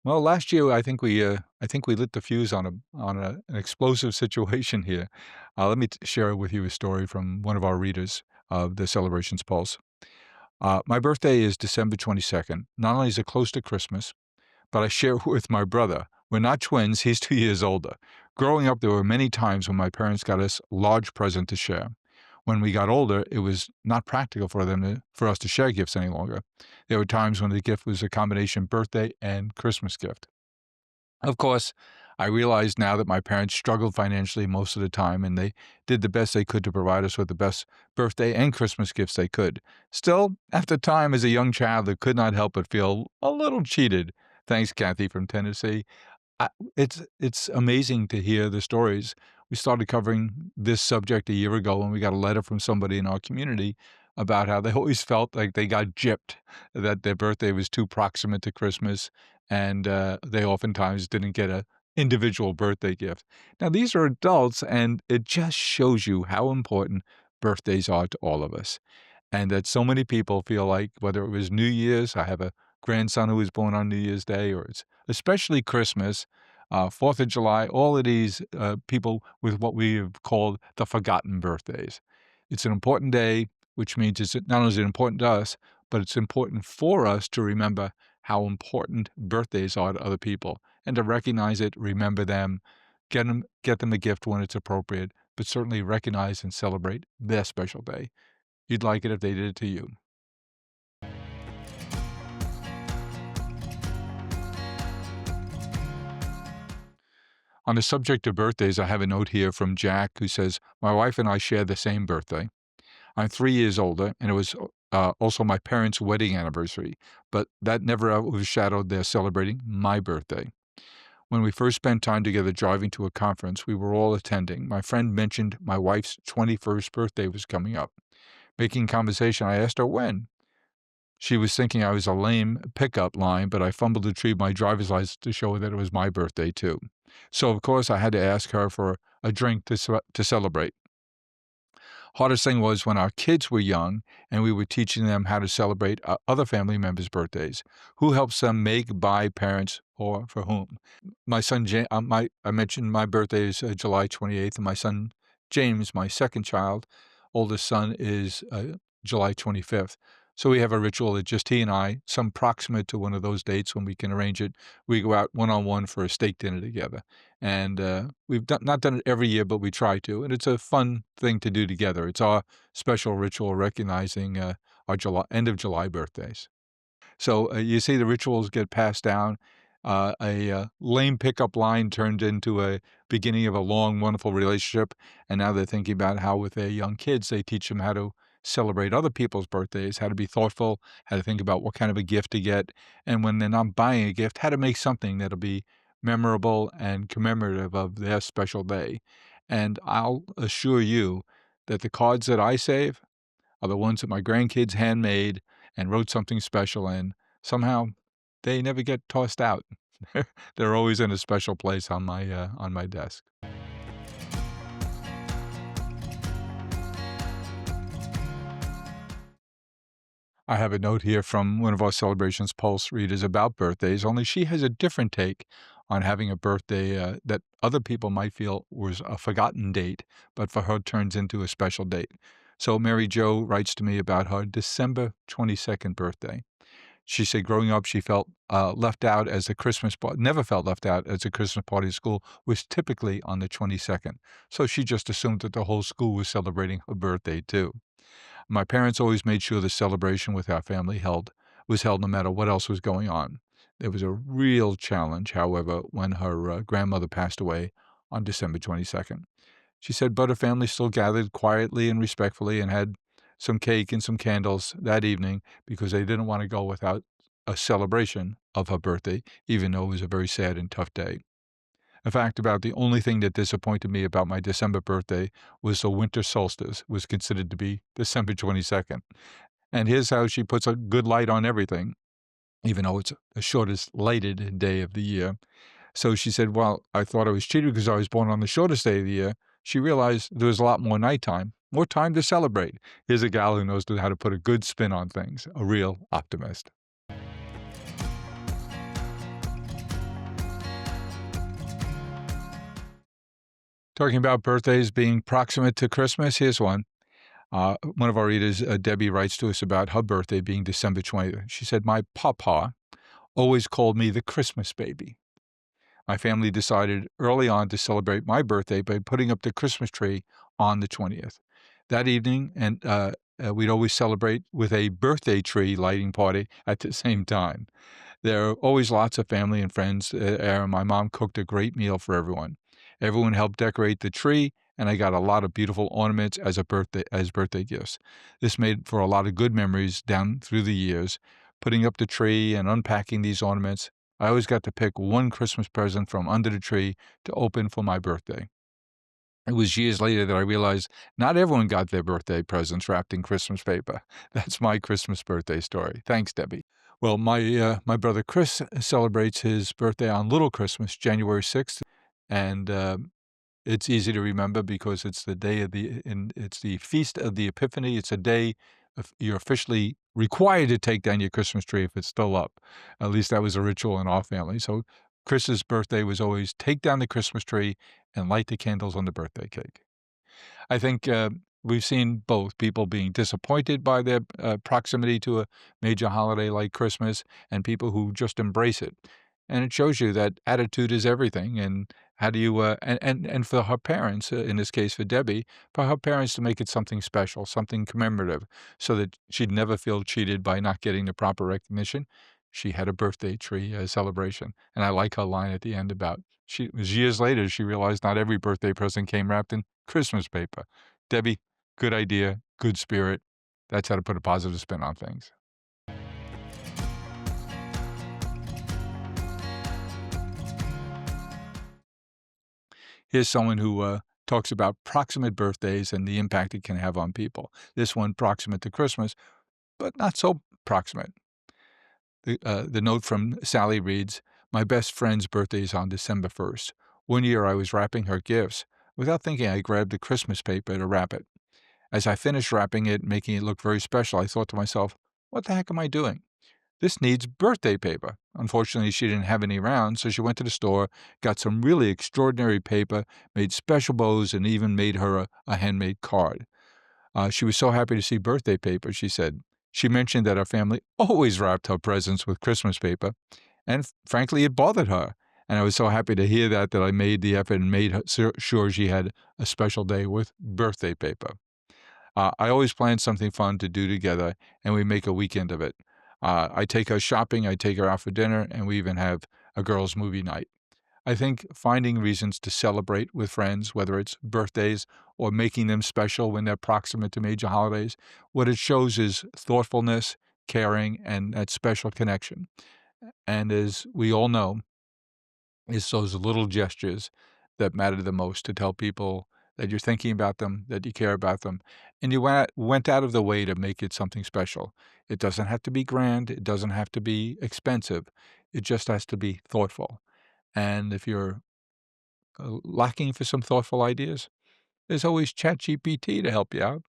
Well, last year, I think we lit the fuse on an explosive situation here. Let me share with you a story from one of our readers of the Celebrations Pulse. My birthday is December 22nd. Not only is it close to Christmas, but I share it with my brother. We're not twins, he's 2 years older. Growing up, there were many times when my parents got us large present to share. When we got older, it was not practical for us to share gifts any longer. There were times when the gift was a combination birthday and Christmas gift. Of course, I realize now that my parents struggled financially most of the time, and they did the best they could to provide us with the best birthday and Christmas gifts they could. Still, at the time, as a young child, I could not help but feel a little cheated. Thanks, Kathy from Tennessee. It's amazing to hear the stories. We started covering this subject a year ago when we got a letter from somebody in our community about how they always felt like they got gypped, that their birthday was too proximate to Christmas, and they oftentimes didn't get a individual birthday gift. Now, these are adults, and it just shows you how important birthdays are to all of us, and that so many people feel like whether it was New Year's, I have a grandson who was born on New Year's Day, or it's especially Christmas, 4th of July, all of these people with what we have called the forgotten birthdays. It's an important day, which means it's not only is it important to us, but it's important for us to remember how important birthdays are to other people and to recognize it, remember them, get them a gift when it's appropriate, but certainly recognize and celebrate their special day. You'd like it if they did it to you. On the subject of birthdays, I have a note here from Jack who says, my wife and I share the same birthday. I'm 3 years older, and it was also my parents' wedding anniversary, but that never overshadowed their celebrating my birthday. When we first spent time together driving to a conference we were all attending, my friend mentioned my wife's 21st birthday was coming up. Making conversation, I asked her when. She was thinking I was a lame pickup line, but I fumbled to retrieve my driver's license to show her that it was my birthday, too. So, of course, I had to ask her for a drink to celebrate. Hardest thing was when our kids were young and we were teaching them how to celebrate other family members' birthdays. Who helps them make, buy, parents, or for whom? My son, I mentioned my birthday is July 28th, and my son, James, my second child, oldest son, is July 25th. So we have a ritual that just he and I, some proximate to one of those dates when we can arrange it, we go out one-on-one for a steak dinner together. And we've not done it every year, but we try to, and it's a fun thing to do together. It's our special ritual recognizing our end of July birthdays. So you see the rituals get passed down. A lame pickup line turned into a beginning of a long, wonderful relationship. And now they're thinking about how, with their young kids, they teach them how to celebrate other people's birthdays, how to be thoughtful, how to think about what kind of a gift to get. And when they're not buying a gift, how to make something that'll be memorable and commemorative of their special day. And I'll assure you that the cards that I save are the ones that my grandkids handmade and wrote something special in. Somehow, they never get tossed out. They're always in a special place on my desk. I have a note here from one of our Celebrations Pulse readers about birthdays, only she has a different take on having a birthday that other people might feel was a forgotten date, but for her turns into a special date. So Mary Jo writes to me about her December 22nd birthday. She said growing up, she felt left out as a Christmas party, never felt left out as a Christmas party at school was typically on the 22nd. So she just assumed that the whole school was celebrating her birthday too. My parents always made sure the celebration with our family was held no matter what else was going on. There was a real challenge, however, when her grandmother passed away on December 22nd. She said, but her family still gathered quietly and respectfully and had some cake and some candles that evening because they didn't want to go without a celebration of her birthday, even though it was a very sad and tough day. In fact, about the only thing that disappointed me about my December birthday was the winter solstice was considered to be December 22nd. And here's how she puts a good light on everything, even though it's the shortest lighted day of the year. So she said, well, I thought I was cheated because I was born on the shortest day of the year. She realized there was a lot more nighttime, more time to celebrate. Here's a gal who knows how to put a good spin on things, a real optimist. Talking about birthdays being proximate to Christmas, here's one. One of our readers, Debbie, writes to us about her birthday being December 20th. She said, "My papa always called me the Christmas baby. My family decided early on to celebrate my birthday by putting up the Christmas tree on the 20th. That evening, and we'd always celebrate with a birthday tree lighting party at the same time. There are always lots of family and friends there, and my mom cooked a great meal for everyone. Everyone helped decorate the tree, and I got a lot of beautiful ornaments as birthday gifts. This made for a lot of good memories down through the years. Putting up the tree and unpacking these ornaments, I always got to pick one Christmas present from under the tree to open for my birthday. It was years later that I realized not everyone got their birthday presents wrapped in Christmas paper. That's my Christmas birthday story. Thanks, Debbie. Well, my brother Chris celebrates his birthday on Little Christmas, January 6th, and it's easy to remember because it's the day of it's the feast of the Epiphany. It's a day you're officially required to take down your Christmas tree if it's still up. At least that was a ritual in our family. So Chris's birthday was always take down the Christmas tree and light the candles on the birthday cake. I think we've seen both people being disappointed by their proximity to a major holiday like Christmas and people who just embrace it. And it shows you that attitude is everything. And how do you, and for her parents, in this case for Debbie, for her parents to make it something special, something commemorative, so that she'd never feel cheated by not getting the proper recognition. She had a birthday tree celebration. And I like her line at the end about it was years later she realized not every birthday present came wrapped in Christmas paper. Debbie, good idea, good spirit. That's how to put a positive spin on things. Here's someone who talks about proximate birthdays and the impact it can have on people. This one proximate to Christmas, but not so proximate. The note from Sally reads, "My best friend's birthday is on December 1st. One year I was wrapping her gifts. Without thinking, I grabbed the Christmas paper to wrap it. As I finished wrapping it, making it look very special, I thought to myself, what the heck am I doing? This needs birthday paper. Unfortunately, she didn't have any around, so she went to the store, got some really extraordinary paper, made special bows, and even made her a handmade card. She was so happy to see birthday paper, she said. She mentioned that our family always wrapped her presents with Christmas paper, and frankly, it bothered her. And I was so happy to hear that I made the effort and made sure she had a special day with birthday paper. I always plan something fun to do together, and we make a weekend of it. I take her shopping, I take her out for dinner, and we even have a girls' movie night. I think finding reasons to celebrate with friends, whether it's birthdays or making them special when they're proximate to major holidays, what it shows is thoughtfulness, caring, and that special connection. And as we all know, it's those little gestures that matter the most to tell people that you're thinking about them, that you care about them, and you went out of the way to make it something special. It doesn't have to be grand. It doesn't have to be expensive. It just has to be thoughtful. And if you're lacking for some thoughtful ideas, there's always ChatGPT to help you out.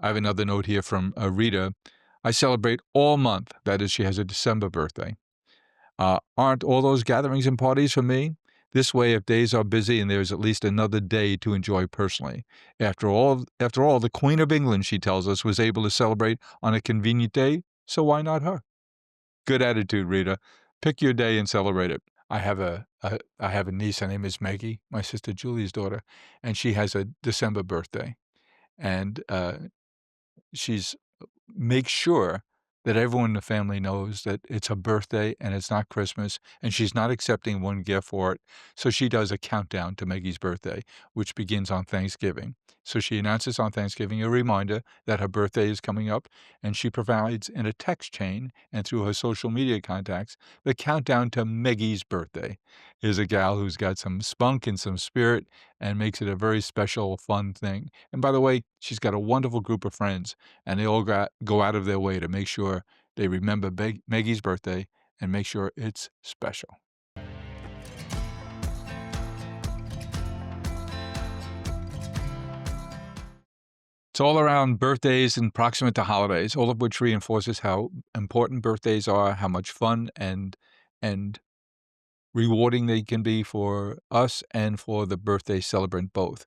I have another note here from Rita. I celebrate all month. That is, she has a December birthday. Aren't all those gatherings and parties for me? This way, if days are busy and there's at least another day to enjoy personally. After all, the Queen of England, she tells us, was able to celebrate on a convenient day, so why not her? Good attitude, Rita. Pick your day and celebrate it. I have a niece. Her name is Maggie, my sister Julie's daughter, and she has a December birthday. And she's makes sure that everyone in the family knows that it's her birthday and it's not Christmas, and she's not accepting one gift for it. So she does a countdown to Maggie's birthday, which begins on Thanksgiving. So she announces on Thanksgiving a reminder that her birthday is coming up, and she provides in a text chain and through her social media contacts the countdown to Maggie's birthday. Here's a gal who's got some spunk and some spirit and makes it a very special, fun thing. And by the way, she's got a wonderful group of friends, and they all go out of their way to make sure they remember Maggie's birthday and make sure it's special. It's all around birthdays and proximate to holidays, all of which reinforces how important birthdays are, how much fun and rewarding they can be for us and for the birthday celebrant both.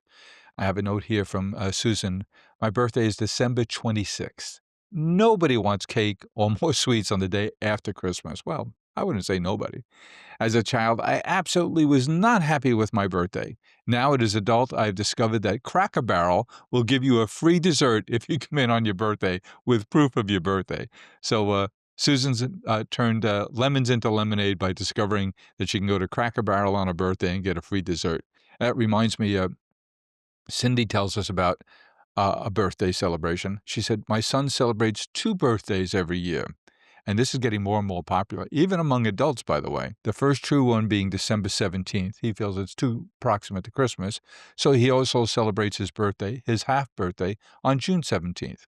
I have a note here from Susan. My birthday is December 26th. Nobody wants cake or more sweets on the day after Christmas. Well, I wouldn't say nobody. As a child, I absolutely was not happy with my birthday. Now, as an adult, I've discovered that Cracker Barrel will give you a free dessert if you come in on your birthday with proof of your birthday. So, Susan's turned lemons into lemonade by discovering that she can go to Cracker Barrel on her birthday and get a free dessert. That reminds me, Cindy tells us about a birthday celebration. She said, "My son celebrates two birthdays every year. And this is getting more and more popular, even among adults, by the way. The first true one being December 17th. He feels it's too proximate to Christmas. So he also celebrates his birthday, his half birthday, on June 17th,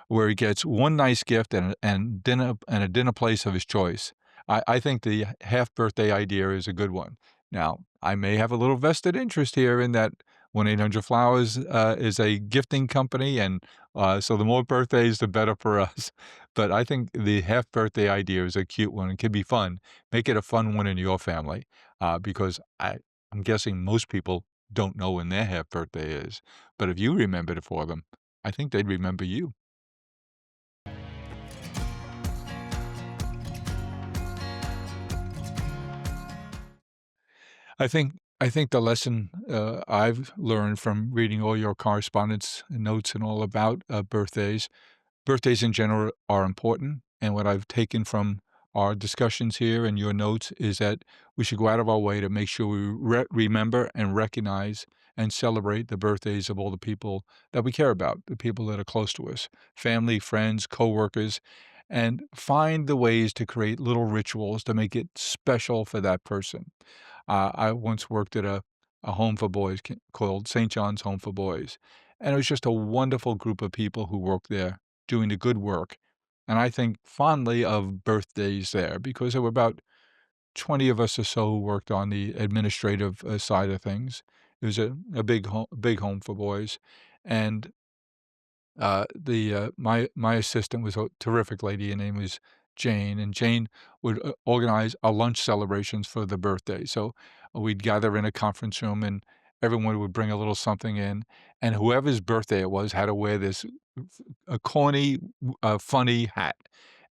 where he gets one nice gift and dinner and a dinner place of his choice. I think the half birthday idea is a good one. Now, I may have a little vested interest here in that 1-800-Flowers is a gifting company, and so the more birthdays, the better for us. But I think the half birthday idea is a cute one and can be fun. Make it a fun one in your family, because I'm guessing most people don't know when their half birthday is. But if you remembered it for them, I think they'd remember you. I think the lesson, I've learned from reading all your correspondence and notes and all about, birthdays in general are important, and what I've taken from our discussions here and your notes is that we should go out of our way to make sure we remember and recognize and celebrate the birthdays of all the people that we care about, the people that are close to us, family, friends, coworkers, and find the ways to create little rituals to make it special for that person. I once worked at a home for boys called St. John's Home for Boys, and it was just a wonderful group of people who worked there doing the good work. And I think fondly of birthdays there because there were about 20 of us or so who worked on the administrative side of things. It was a big home for boys. And my assistant was a terrific lady. Her name was Jane, and Jane would organize our lunch celebrations for the birthday. So we'd gather in a conference room, and everyone would bring a little something in, and whoever's birthday it was had to wear this a corny, funny hat.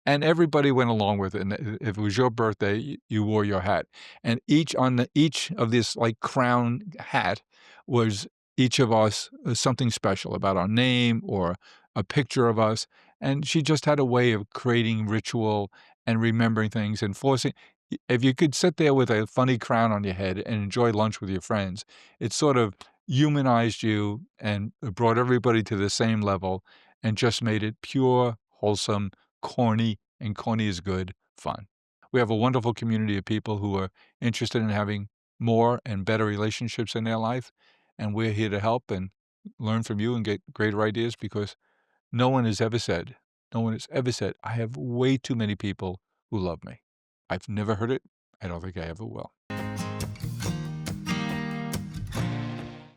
And everybody went along with it. And if it was your birthday, you wore your hat. And each of this like crown hat was each of us something special about our name or a picture of us. And she just had a way of creating ritual and remembering things and forcing. If you could sit there with a funny crown on your head and enjoy lunch with your friends, it sort of humanized you and brought everybody to the same level and just made it pure, wholesome, corny, and corny is good fun. We have a wonderful community of people who are interested in having more and better relationships in their life, and we're here to help and learn from you and get greater ideas because no one has ever said, no one has ever said, I have way too many people who love me. I've never heard it. I don't think I ever will.